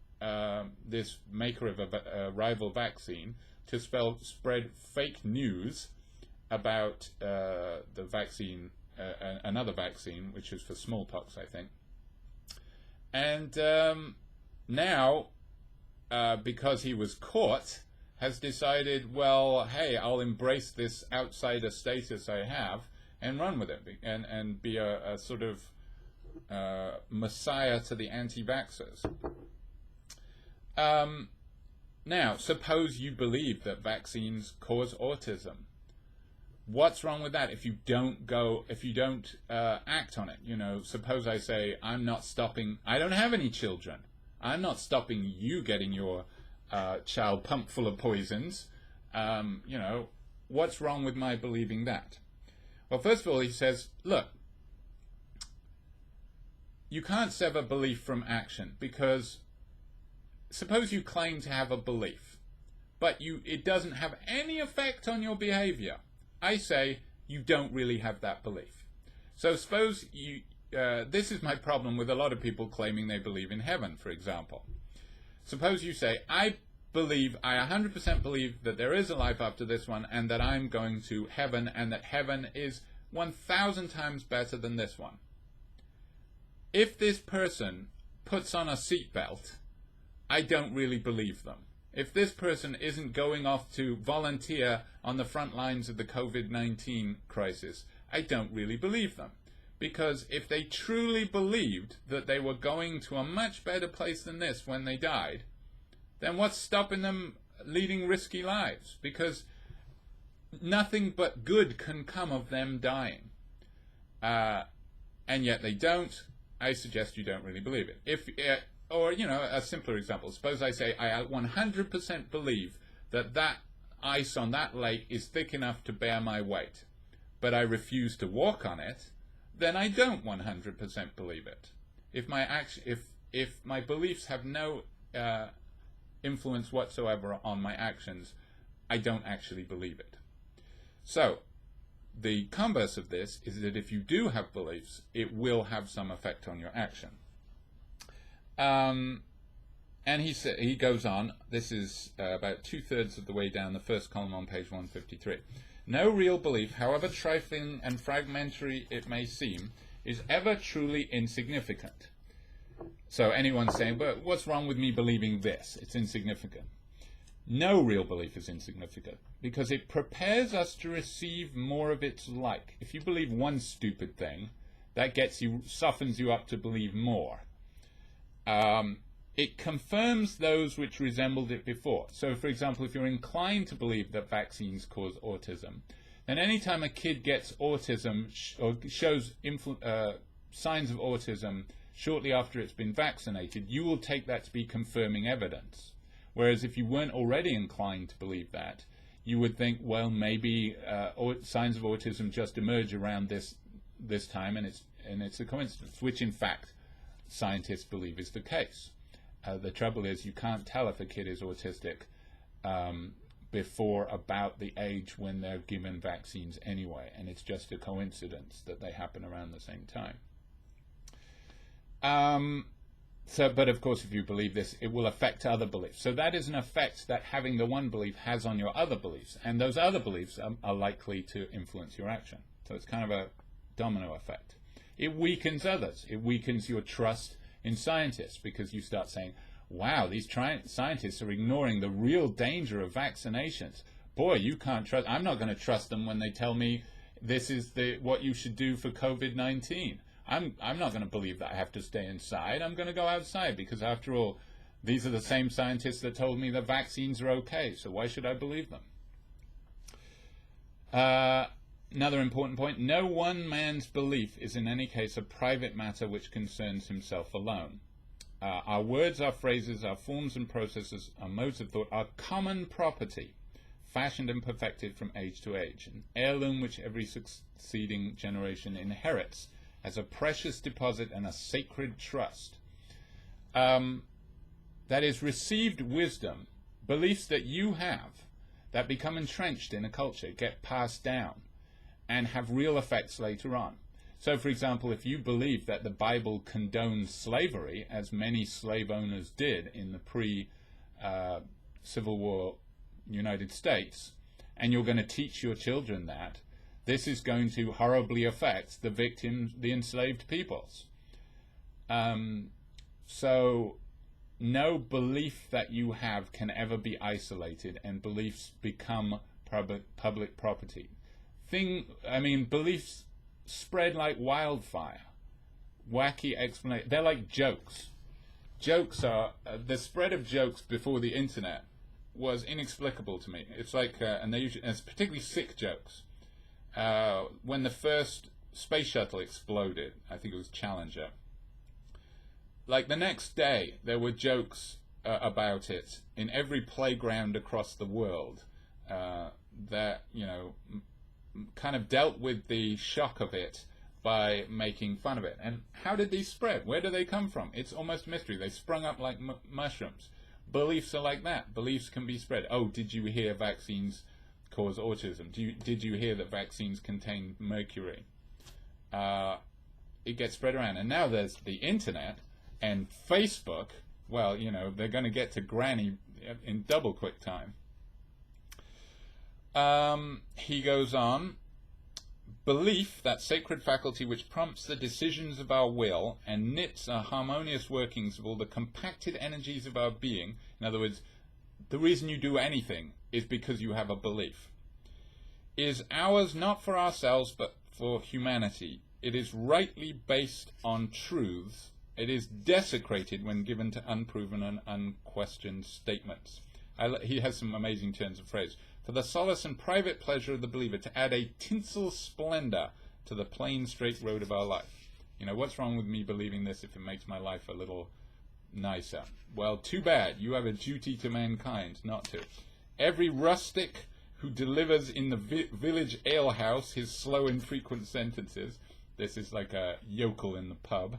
this maker of a rival vaccine, to spread fake news about the vaccine, another vaccine, which is for smallpox, I think. And now, because he was caught, has decided, well, hey, I'll embrace this outsider status I have and run with it, and be a sort of messiah to the anti-vaxxers. Now, suppose you believe that vaccines cause autism. What's wrong with that if you don't act on it? Suppose I say, I don't have any children. I'm not stopping you getting your child pumped full of poisons. What's wrong with my believing that? Well, first of all, he says, look, you can't sever belief from action, because suppose you claim to have a belief, but it doesn't have any effect on your behavior. I say you don't really have that belief. So suppose this is my problem with a lot of people claiming they believe in heaven, for example. Suppose you say, I 100% believe that there is a life after this one, and that I'm going to heaven, and that heaven is 1,000 times better than this one. If this person puts on a seatbelt, I don't really believe them. If this person isn't going off to volunteer on the front lines of the COVID-19 crisis, I don't really believe them. Because if they truly believed that they were going to a much better place than this when they died, then what's stopping them leading risky lives? Because nothing but good can come of them dying. And yet they don't. I suggest you don't really believe it. Or, a simpler example. Suppose I say, I 100% believe that ice on that lake is thick enough to bear my weight, but I refuse to walk on it, then I don't 100% believe it. If my beliefs have no influence whatsoever on my actions, I don't actually believe it. So, the converse of this is that if you do have beliefs, it will have some effect on your action. And he goes on, this is about 2/3 of the way down the first column on page 153. No real belief, however trifling and fragmentary it may seem, is ever truly insignificant. So anyone saying, but what's wrong with me believing this? It's insignificant. No real belief is insignificant, because it prepares us to receive more of its like. If you believe one stupid thing, that softens you up to believe more. It confirms those which resembled it before. So, for example, if you're inclined to believe that vaccines cause autism, then anytime a kid gets autism or shows signs of autism shortly after it's been vaccinated, you will take that to be confirming evidence. Whereas if you weren't already inclined to believe that, you would think, well, maybe signs of autism just emerge around this time, and it's a coincidence, which in fact scientists believe is the case. The trouble is, you can't tell if a kid is autistic before about the age when they're given vaccines anyway, and it's just a coincidence that they happen around the same time. But of course, if you believe this, it will affect other beliefs. So that is an effect that having the one belief has on your other beliefs, and those other beliefs are likely to influence your action. So it's kind of a domino effect. It weakens others. It weakens your trust in scientists, because you start saying, wow, these scientists are ignoring the real danger of vaccinations. Boy, you can't trust. I'm not going to trust them when they tell me this is what you should do for COVID-19. I'm not going to believe that I have to stay inside. I'm going to go outside, because after all, these are the same scientists that told me that vaccines are okay, so why should I believe them? Another important point, no one man's belief is in any case a private matter which concerns himself alone. Our words, our phrases, our forms and processes, our modes of thought are common property, fashioned and perfected from age to age, an heirloom which every succeeding generation inherits as a precious deposit and a sacred trust. That is received wisdom, beliefs that you have that become entrenched in a culture, get passed down, and have real effects later on. So, for example, if you believe that the Bible condones slavery, as many slave owners did in the pre-Civil War United States, and you're going to teach your children that, this is going to horribly affect the victims, the enslaved peoples. So no belief that you have can ever be isolated, and beliefs become public property. Beliefs spread like wildfire. Wacky explanation. They're like jokes. Jokes are, the spread of jokes before the internet was inexplicable to me. It's like, and it's particularly sick jokes. When the first space shuttle exploded, I think it was Challenger, like the next day there were jokes about it in every playground across the world that, kind of dealt with the shock of it by making fun of it. And how did these spread? Where do they come from? It's almost a mystery. They sprung up like mushrooms. Beliefs are like that. Beliefs can be spread. Oh, did you hear vaccines cause autism? Did you hear that vaccines contain mercury? It gets spread around. And now there's the internet and Facebook. Well, they're going to get to granny in double quick time. He goes on, belief, that sacred faculty which prompts the decisions of our will and knits our harmonious workings of all the compacted energies of our being, in other words, the reason you do anything is because you have a belief, is ours not for ourselves but for humanity. It is rightly based on truths. It is desecrated when given to unproven and unquestioned statements. He has some amazing turns of phrase. For the solace and private pleasure of the believer to add a tinsel splendor to the plain straight road of our life. You know, what's wrong with me believing this if it makes my life a little nicer? Well, too bad. You have a duty to mankind not to. Every rustic who delivers in the village alehouse his slow infrequent sentences. This is like a yokel in the pub.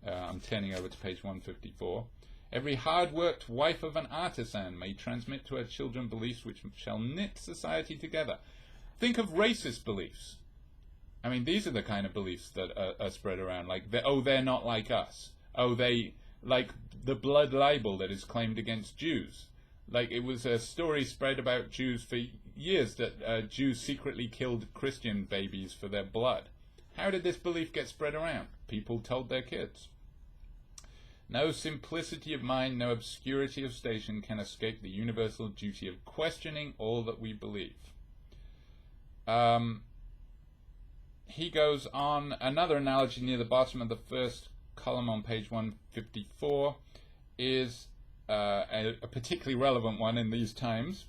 I'm turning over to page 154. Every hard-worked wife of an artisan may transmit to her children beliefs which shall knit society together. Think of racist beliefs. I mean, these are the kind of beliefs that are spread around. Like, they're not like us. Oh, they like the blood libel that is claimed against Jews. Like, it was a story spread about Jews for years that Jews secretly killed Christian babies for their blood. How did this belief get spread around? People told their kids. No simplicity of mind, no obscurity of station can escape the universal duty of questioning all that we believe. He goes on, another analogy near the bottom of the first column on page 154 is a particularly relevant one in these times.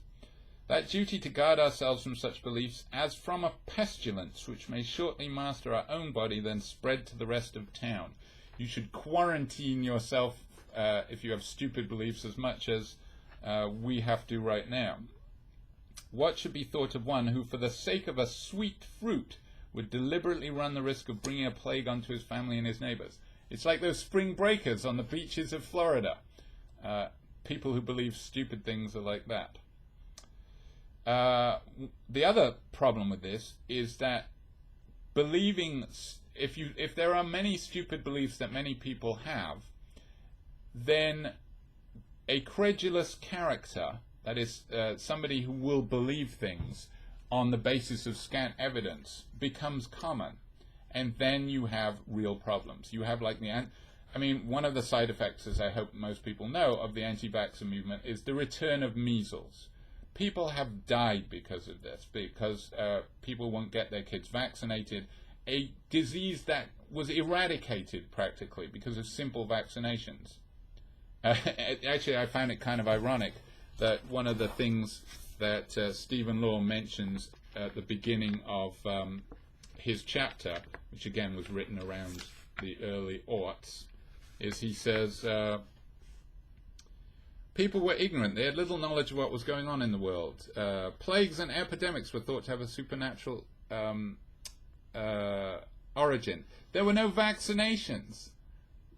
That duty to guard ourselves from such beliefs as from a pestilence which may shortly master our own body, then spread to the rest of town. You should quarantine yourself if you have stupid beliefs as much as we have to right now. What should be thought of one who, for the sake of a sweet fruit, would deliberately run the risk of bringing a plague onto his family and his neighbors? It's like those spring breakers on the beaches of Florida. People who believe stupid things are like that. The other problem with this is that believing, if there are many stupid beliefs that many people have, then a credulous character, that is somebody who will believe things on the basis of scant evidence, becomes common. And then you have real problems. You have like one of the side effects, as I hope most people know, of the anti-vaxxer movement is the return of measles. People have died because of this, because people won't get their kids vaccinated. A disease that was eradicated practically because of simple vaccinations. Actually, I found it kind of ironic that one of the things that Stephen Law mentions at the beginning of his chapter, which again was written around the early aughts, is he says, people were ignorant. They had little knowledge of what was going on in the world. Plagues and epidemics were thought to have a supernatural origin. There were no vaccinations.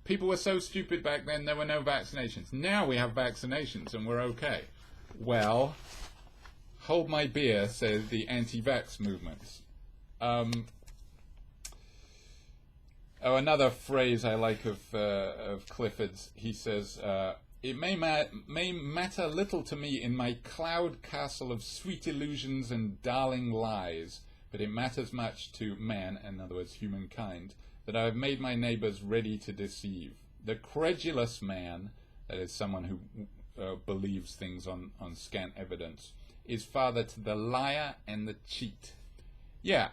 People were so stupid back then, there were no vaccinations. Now we have vaccinations and we're okay. Well, hold my beer, says the anti-vax movements. Another phrase I like of Clifford's, he says, it may matter little to me in my cloud castle of sweet illusions and darling lies, but it matters much to man, in other words humankind, that I have made my neighbors ready to deceive. The credulous man, that is someone who believes things on scant evidence, is father to the liar and the cheat. Yeah,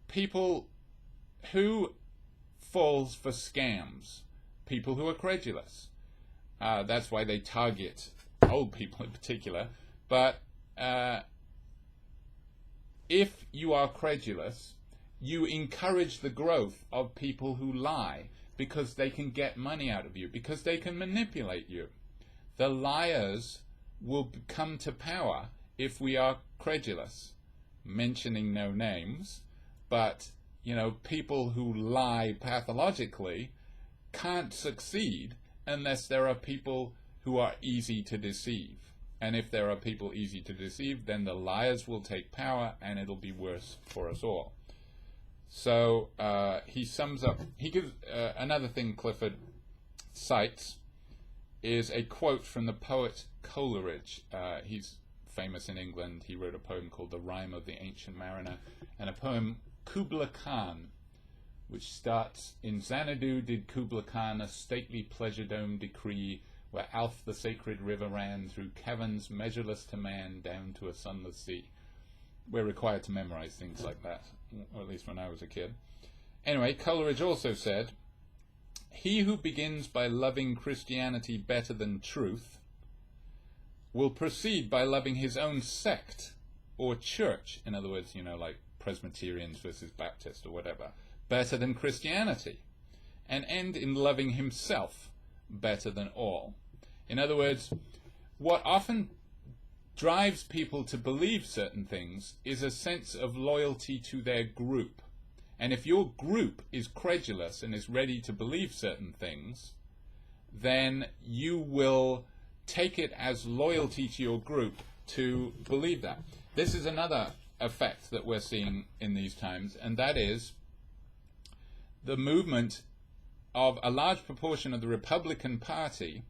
people who falls for scams, people who are credulous. That's why they target old people in particular. But if you are credulous, you encourage the growth of people who lie because they can get money out of you, because they can manipulate you. The liars will come to power if we are credulous. Mentioning no names, but people who lie pathologically can't succeed unless there are people who are easy to deceive. And if there are people easy to deceive, then the liars will take power and it'll be worse for us all. So he sums up, he gives another thing Clifford cites is a quote from the poet Coleridge. He's famous in England. He wrote a poem called The Rime of the Ancient Mariner, and a poem Kubla Khan, which starts, in Xanadu did Kubla Khan a stately pleasure dome decree, where Alf the sacred river ran through caverns measureless to man down to a sunless sea. We're required to memorize things like that, or at least when I was a kid. Anyway, Coleridge also said, "He who begins by loving Christianity better than truth will proceed by loving his own sect or church," in other words, like Presbyterians versus Baptist or whatever, "better than Christianity, and end in loving himself better than all." In other words, what often drives people to believe certain things is a sense of loyalty to their group. And if your group is credulous and is ready to believe certain things, then you will take it as loyalty to your group to believe that. This is another effect that we're seeing in these times, and that is the movement of a large proportion of the Republican Party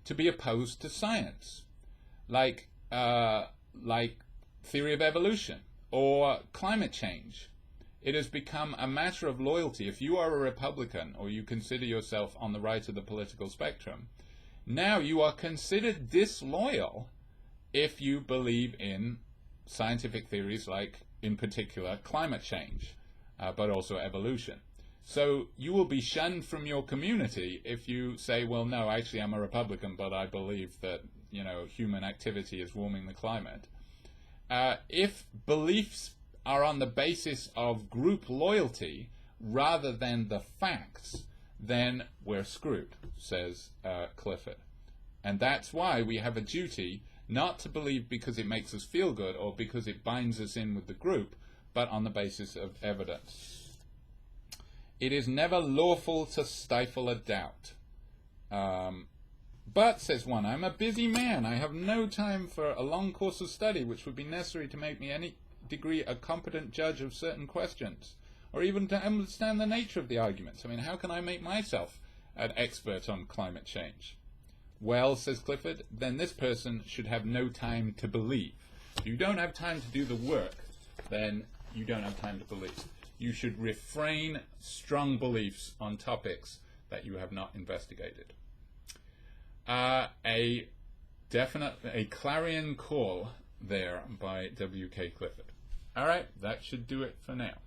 to be opposed to science, like theory of evolution or climate change. It has become a matter of loyalty. If you are a Republican or you consider yourself on the right of the political spectrum, now you are considered disloyal if you believe in scientific theories like, in particular, climate change, but also evolution. So you will be shunned from your community if you say, well, no, actually I'm a Republican, but I believe that, human activity is warming the climate. If beliefs are on the basis of group loyalty rather than the facts, then we're screwed, says Clifford. And that's why we have a duty not to believe because it makes us feel good or because it binds us in with the group, but on the basis of evidence. It is never lawful to stifle a doubt. But, says one, I'm a busy man. I have no time for a long course of study which would be necessary to make me any degree a competent judge of certain questions, or even to understand the nature of the arguments. I mean, how can I make myself an expert on climate change? Well, says Clifford, then this person should have no time to believe. If you don't have time to do the work, then you don't have time to believe. You should refrain strong beliefs on topics that you have not investigated. A clarion call there by W.K. Clifford. All right, that should do it for now.